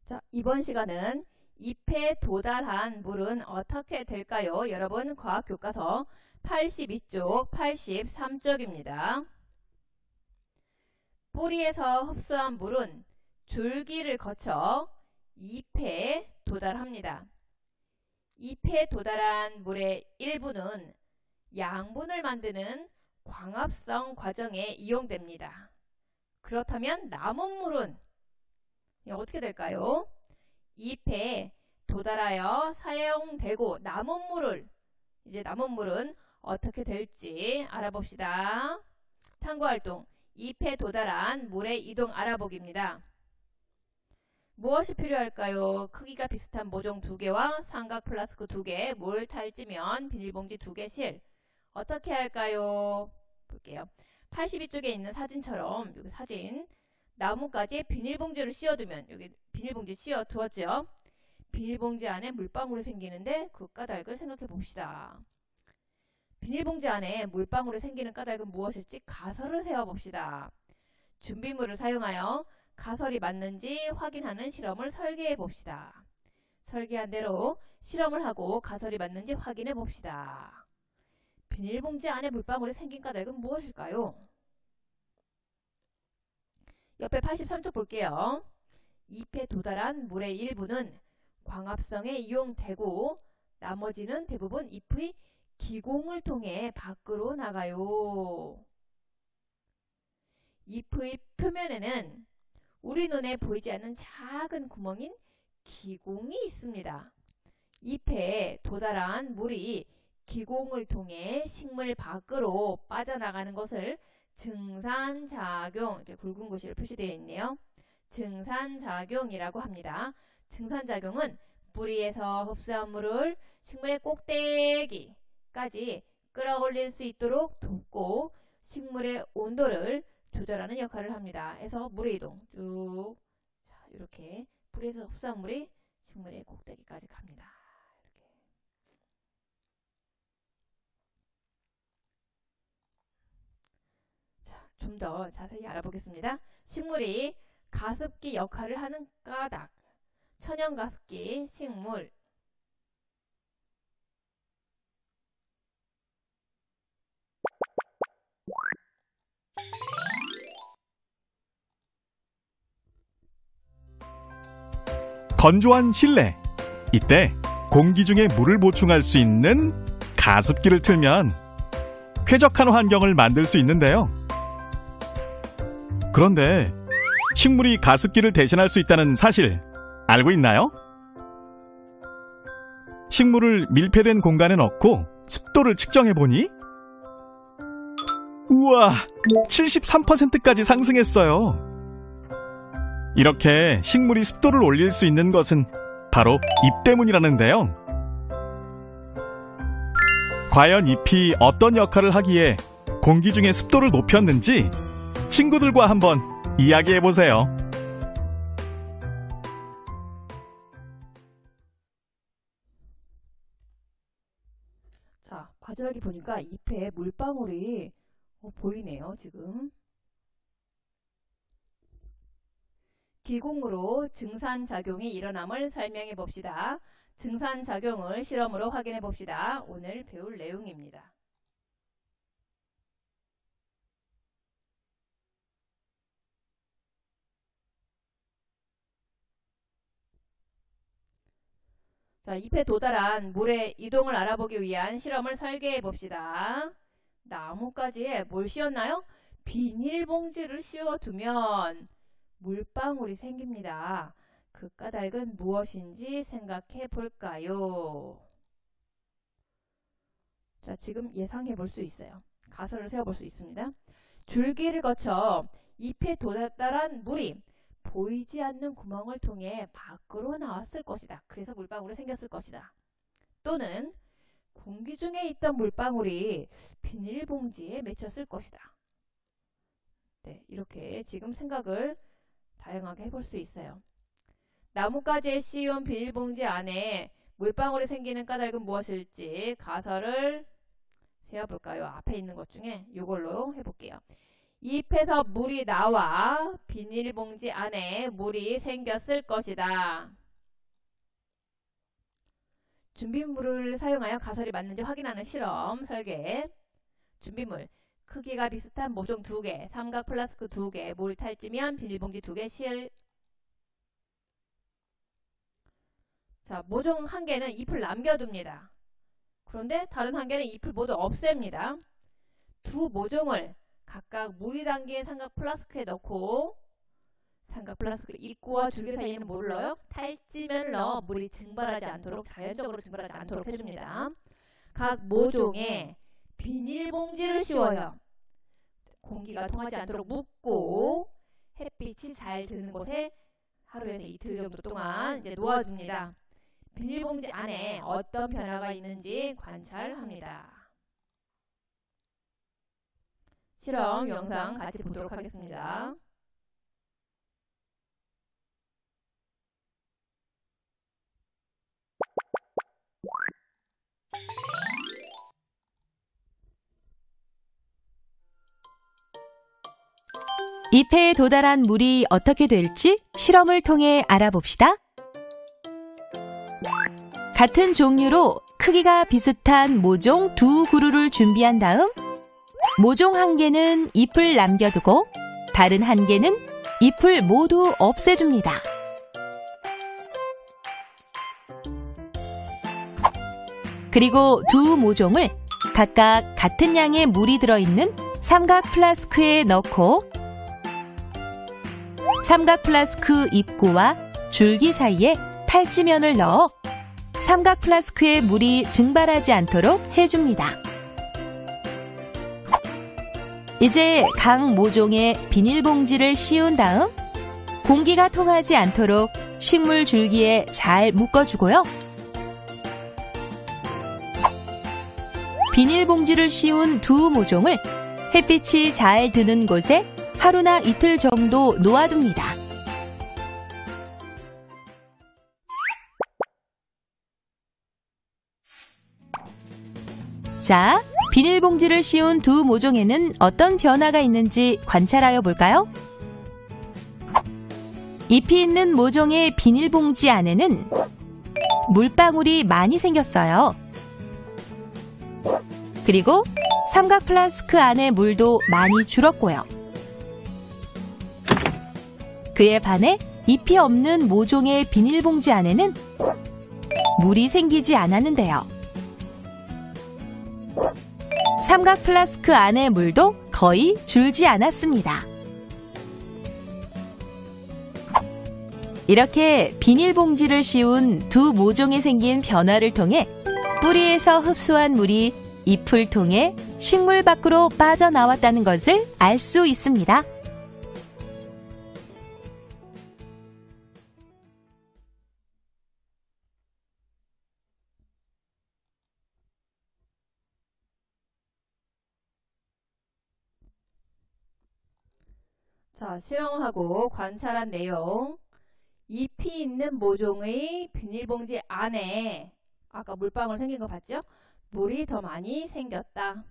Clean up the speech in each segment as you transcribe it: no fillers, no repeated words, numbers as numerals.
자, 이번 시간은 잎에 도달한 물은 어떻게 될까요? 여러분 과학교과서 82쪽, 83쪽입니다. 뿌리에서 흡수한 물은 줄기를 거쳐 잎에 도달합니다. 잎에 도달한 물의 일부는 양분을 만드는 광합성 과정에 이용됩니다. 그렇다면 남은 물은 어떻게 될까요? 잎에 도달하여 사용되고 남은 물은 어떻게 될지 알아봅시다. 탐구활동, 잎에 도달한 물의 이동 알아보기입니다. 무엇이 필요할까요? 크기가 비슷한 모종 2개와 삼각 플라스크 2개, 물 탈지면 비닐봉지 2개 실. 어떻게 할까요? 볼게요. 82쪽에 있는 사진처럼 여기 사진 나뭇가지에 비닐봉지를 씌워두면 여기 비닐봉지 씌워 두었죠. 비닐봉지 안에 물방울이 생기는데 그 까닭을 생각해 봅시다. 비닐봉지 안에 물방울이 생기는 까닭은 무엇일지 가설을 세워봅시다. 준비물을 사용하여 가설이 맞는지 확인하는 실험을 설계해 봅시다. 설계한 대로 실험을 하고 가설이 맞는지 확인해 봅시다. 비닐봉지 안에 물방울이 생긴 까닭은 무엇일까요? 옆에 83쪽 볼게요. 잎에 도달한 물의 일부는 광합성에 이용되고 나머지는 대부분 잎의 기공을 통해 밖으로 나가요. 잎의 표면에는 우리 눈에 보이지 않는 작은 구멍인 기공이 있습니다. 잎에 도달한 물이 기공을 통해 식물 밖으로 빠져나가는 것을 증산작용, 이렇게 굵은 글씨로 표시되어 있네요. 증산작용이라고 합니다. 증산작용은 뿌리에서 흡수한 물을 식물의 꼭대기까지 끌어올릴 수 있도록 돕고 식물의 온도를 조절하는 역할을 합니다. 해서 물의 이동 쭉 이렇게 뿌리에서 흡수한 물이 식물의 꼭대기까지 갑니다. 좀 더 자세히 알아보겠습니다. 식물이 가습기 역할을 하는 까닭. 천연가습기 식물. 건조한 실내. 이때 공기 중에 물을 보충할 수 있는 가습기를 틀면 쾌적한 환경을 만들 수 있는데요. 그런데 식물이 가습기를 대신할 수 있다는 사실 알고 있나요? 식물을 밀폐된 공간에 넣고 습도를 측정해보니 우와, 73%까지 상승했어요. 이렇게 식물이 습도를 올릴 수 있는 것은 바로 잎 때문이라는데요. 과연 잎이 어떤 역할을 하기에 공기 중의 습도를 높였는지 친구들과 한번 이야기해보세요. 자, 바지락이 보니까 잎에 물방울이 보이네요, 지금. 기공으로 증산작용이 일어남을 설명해 봅시다. 증산작용을 실험으로 확인해 봅시다. 오늘 배울 내용입니다. 자, 잎에 도달한 물의 이동을 알아보기 위한 실험을 설계해 봅시다. 나뭇가지에 뭘 씌웠나요? 비닐봉지를 씌워두면 물방울이 생깁니다. 그 까닭은 무엇인지 생각해 볼까요? 자, 지금 예상해 볼 수 있어요. 가설을 세워 볼 수 있습니다. 줄기를 거쳐 잎에 도달한 물이 보이지 않는 구멍을 통해 밖으로 나왔을 것이다. 그래서 물방울이 생겼을 것이다. 또는 공기 중에 있던 물방울이 비닐봉지에 맺혔을 것이다. 네, 이렇게 지금 생각을 다양하게 해볼 수 있어요. 나뭇가지에 씌운 비닐봉지 안에 물방울이 생기는 까닭은 무엇일지 가설을 세워볼까요? 앞에 있는 것 중에 이걸로 해볼게요. 잎에서 물이 나와 비닐봉지 안에 물이 생겼을 것이다. 준비물을 사용하여 가설이 맞는지 확인하는 실험 설계. 준비물 크기가 비슷한 모종 2개, 삼각 플라스크 2개, 물 탈지면 비닐봉지 2개, 실. 자, 모종 1개는 잎을 남겨둡니다. 그런데 다른 1개는 잎을 모두 없앱니다. 두 모종을 각각 물이 담긴 삼각 플라스크에 넣고 삼각 플라스크 입구와 줄기 사이에는 뭐를 넣어요? 탈지면을 넣어 물이 증발하지 않도록, 자연적으로 증발하지 않도록 해줍니다. 각 모종에 비닐봉지를 씌워요. 공기가 통하지 않도록 묶고 햇빛이 잘 드는 곳에 하루에서 이틀 정도 동안 이제 놓아줍니다. 비닐봉지 안에 어떤 변화가 있는지 관찰합니다. 실험 영상 같이 보도록 하겠습니다. 잎에 도달한 물이 어떻게 될지 실험을 통해 알아봅시다. 같은 종류로 크기가 비슷한 모종 2그루를 준비한 다음 모종 1개는 잎을 남겨두고 다른 1개는 잎을 모두 없애줍니다. 그리고 두 모종을 각각 같은 양의 물이 들어있는 삼각 플라스크에 넣고 삼각 플라스크 입구와 줄기 사이에 탈지면을 넣어 삼각 플라스크에 물이 증발하지 않도록 해줍니다. 이제 각 모종에 비닐봉지를 씌운 다음 공기가 통하지 않도록 식물 줄기에 잘 묶어주고요. 비닐봉지를 씌운 두 모종을 햇빛이 잘 드는 곳에 하루나 이틀 정도 놓아둡니다. 자, 비닐봉지를 씌운 두 모종에는 어떤 변화가 있는지 관찰하여 볼까요? 잎이 있는 모종의 비닐봉지 안에는 물방울이 많이 생겼어요. 그리고 삼각 플라스크 안의 물도 많이 줄었고요. 그에 반해 잎이 없는 모종의 비닐봉지 안에는 물이 생기지 않았는데요. 삼각 플라스크 안의 물도 거의 줄지 않았습니다. 이렇게 비닐봉지를 씌운 두 모종에 생긴 변화를 통해 뿌리에서 흡수한 물이 잎을 통해 식물 밖으로 빠져나왔다는 것을 알 수 있습니다. 자, 실험하고 관찰한 내용. 잎이 있는 모종의 비닐봉지 안에 아까 물방울 생긴 거 봤죠? 물이 더 많이 생겼다.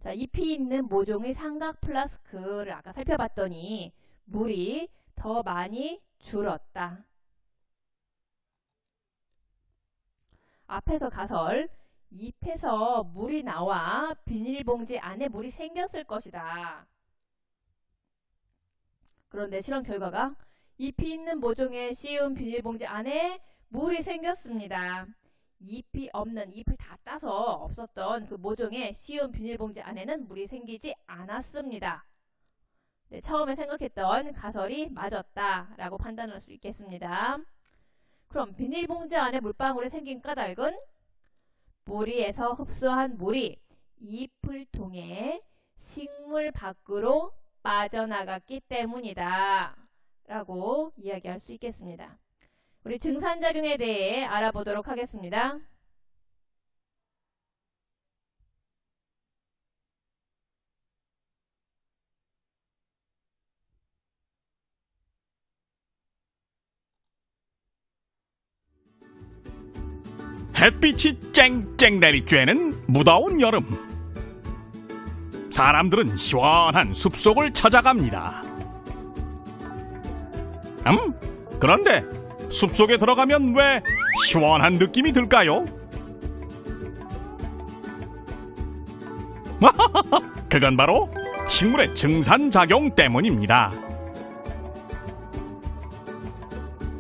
자, 잎이 있는 모종의 삼각 플라스크를 아까 살펴봤더니 물이 더 많이 줄었다. 앞에서 가설, 잎에서 물이 나와 비닐봉지 안에 물이 생겼을 것이다. 그런데 실험 결과가 잎이 있는 모종에 씌운 비닐봉지 안에 물이 생겼습니다. 잎이 없는, 잎을 다 따서 없었던 그 모종에 씌운 비닐봉지 안에는 물이 생기지 않았습니다. 네, 처음에 생각했던 가설이 맞았다라고 판단할 수 있겠습니다. 그럼 비닐봉지 안에 물방울이 생긴 까닭은 뿌리에서 흡수한 물이 잎을 통해 식물 밖으로 빠져나갔기 때문이다 라고 이야기할 수 있겠습니다. 우리 증산작용에 대해 알아보도록 하겠습니다. 햇빛이 쨍쨍 내리쬐는 무더운 여름. 사람들은 시원한 숲속을 찾아갑니다. 그런데 숲속에 들어가면 왜 시원한 느낌이 들까요? 그건 바로 식물의 증산작용 때문입니다.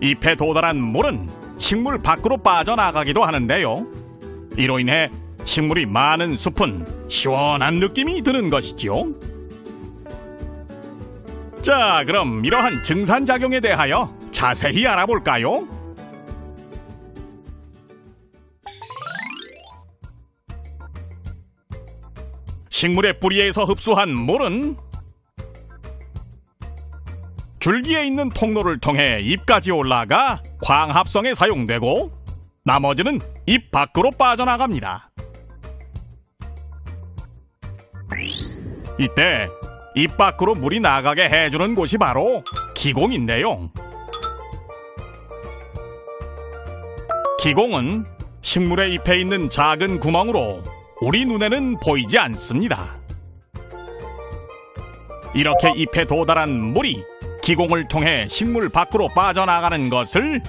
잎에 도달한 물은 식물 밖으로 빠져나가기도 하는데요. 이로 인해 식물이 많은 숲은 시원한 느낌이 드는 것이죠. 자, 그럼 이러한 증산작용에 대하여 자세히 알아볼까요? 식물의 뿌리에서 흡수한 물은 줄기에 있는 통로를 통해 잎까지 올라가 광합성에 사용되고 나머지는 잎 밖으로 빠져나갑니다. 이때 잎 밖으로 물이 나가게 해주는 곳이 바로 기공인데요. 기공은 식물의 잎에 있는 작은 구멍으로 우리 눈에는 보이지 않습니다. 이렇게 잎에 도달한 물이 기공을 통해 식물 밖으로 빠져나가는 것을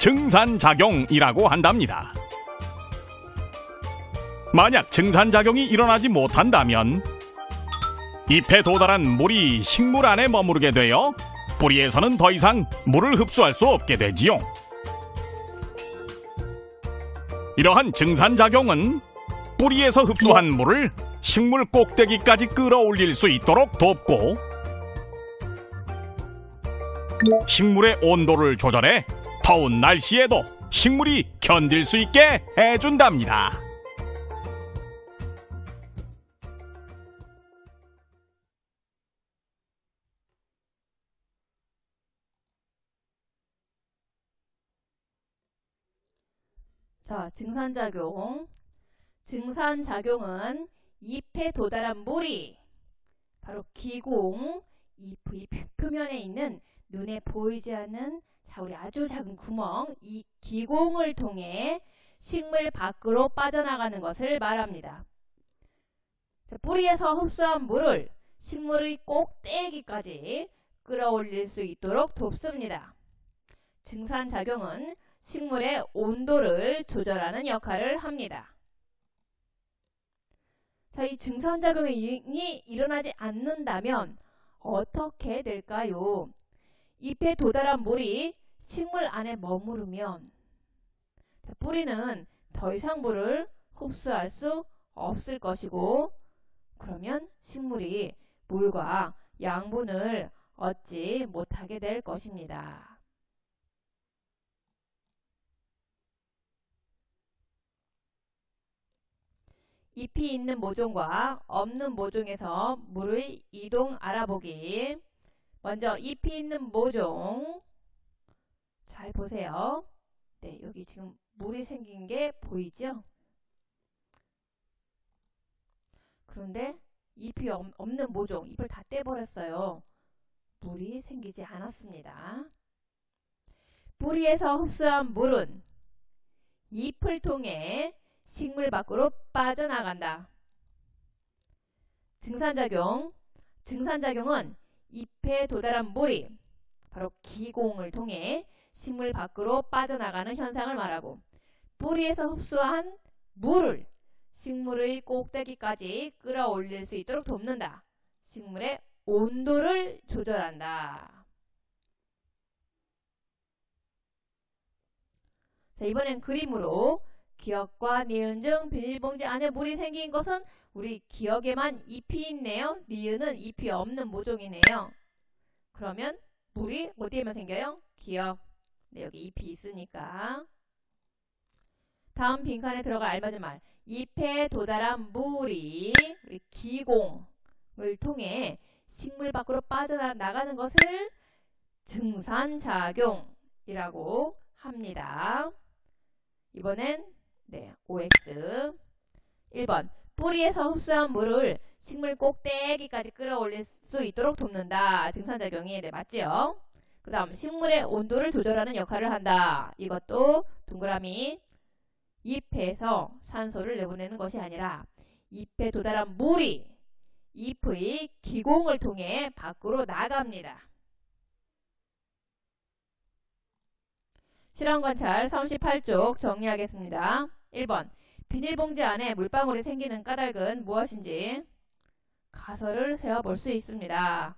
증산작용이라고 한답니다. 만약 증산작용이 일어나지 못한다면 잎에 도달한 물이 식물 안에 머무르게 되어 뿌리에서는 더 이상 물을 흡수할 수 없게 되지요. 이러한 증산작용은 뿌리에서 흡수한 물을 식물 꼭대기까지 끌어올릴 수 있도록 돕고 식물의 온도를 조절해 더운 날씨에도 식물이 견딜 수 있게 해준답니다. 자, 증산작용. 증산작용은 잎에 도달한 물이 바로 기공, 잎 표면에 있는 눈에 보이지 않는 우리 아주 작은 구멍, 이 기공을 통해 식물 밖으로 빠져나가는 것을 말합니다. 자, 뿌리에서 흡수한 물을 식물의 꼭대기까지 끌어올릴 수 있도록 돕습니다. 증산작용은 식물의 온도를 조절하는 역할을 합니다. 자, 이 증산작용이 일어나지 않는다면 어떻게 될까요? 잎에 도달한 물이 식물 안에 머무르면 뿌리는 더 이상 물을 흡수할 수 없을 것이고, 그러면 식물이 물과 양분을 얻지 못하게 될 것입니다. 잎이 있는 모종과 없는 모종에서 물의 이동 알아보기. 먼저 잎이 있는 모종 잘 보세요. 네, 여기 지금 물이 생긴 게 보이죠? 그런데 잎이 없는 모종, 잎을 다 떼버렸어요. 물이 생기지 않았습니다. 뿌리에서 흡수한 물은 잎을 통해 식물 밖으로 빠져나간다. 증산작용. 증산작용은 잎에 도달한 물이 바로 기공을 통해 식물 밖으로 빠져나가는 현상을 말하고, 뿌리에서 흡수한 물을 식물의 꼭대기까지 끌어올릴 수 있도록 돕는다. 식물의 온도를 조절한다. 자, 이번엔 그림으로 기역과 니은 중 비닐봉지 안에 물이 생긴 것은 우리 기역에만 잎이 있네요. 니은은 잎이 없는 모종이네요. 그러면 물이 어디에만 생겨요? 기역. 네, 여기 잎이 있으니까. 다음 빈칸에 들어갈 알맞은 말. 잎에 도달한 물이 우리 기공을 통해 식물 밖으로 빠져나가는 것을 증산작용이라고 합니다. 이번엔 OX. 1번. 뿌리에서 흡수한 물을 식물 꼭대기까지 끌어올릴 수 있도록 돕는다. 증산작용이 맞지요? 그 다음 식물의 온도를 조절하는 역할을 한다. 이것도 동그라미. 잎에서 산소를 내보내는 것이 아니라 잎에 도달한 물이 잎의 기공을 통해 밖으로 나갑니다. 실험 관찰 38쪽 정리하겠습니다. 1번. 비닐봉지 안에 물방울이 생기는 까닭은 무엇인지 가설을 세워볼 수 있습니다.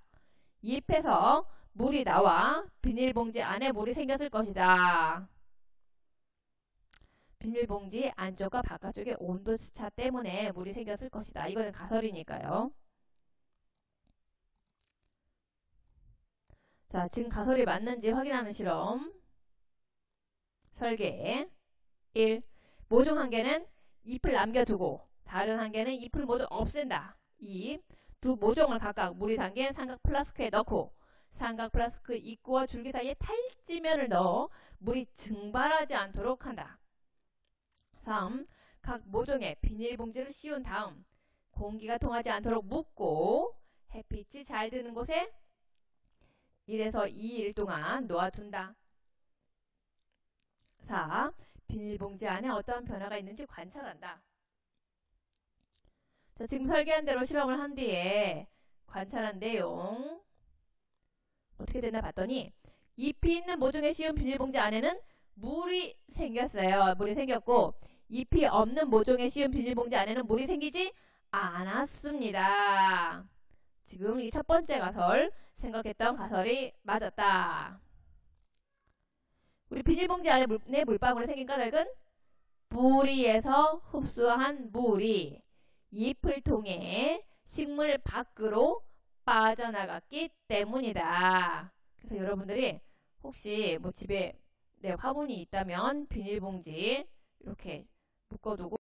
잎에서 물이 나와 비닐봉지 안에 물이 생겼을 것이다. 비닐봉지 안쪽과 바깥쪽의 온도차 때문에 물이 생겼을 것이다. 이거는 가설이니까요. 자, 지금 가설이 맞는지 확인하는 실험. 설계 1. 모종 한 개는 잎을 남겨두고 다른 한 개는 잎을 모두 없앤다. 2. 두 모종을 각각 물이 담긴 삼각 플라스크에 넣고 삼각 플라스크 입구와 줄기 사이에 탈지면을 넣어 물이 증발하지 않도록 한다. 3. 각 모종에 비닐봉지를 씌운 다음 공기가 통하지 않도록 묶고 햇빛이 잘 드는 곳에 1에서 2일 동안 놓아둔다. 4. 비닐봉지 안에 어떠한 변화가 있는지 관찰한다. 자, 지금 설계한 대로 실험을 한 뒤에 관찰한 내용 어떻게 됐나 봤더니 잎이 있는 모종에 씌운 비닐봉지 안에는 물이 생겼어요. 물이 생겼고 잎이 없는 모종에 씌운 비닐봉지 안에는 물이 생기지 않았습니다. 지금 이 첫 번째 가설, 생각했던 가설이 맞았다. 우리 비닐봉지 안에 물방울이 생긴 까닭은 뿌리에서 흡수한 물이 잎을 통해 식물 밖으로 빠져나갔기 때문이다. 그래서 여러분들이 혹시 뭐 집에 화분이 있다면 비닐봉지 이렇게 묶어두고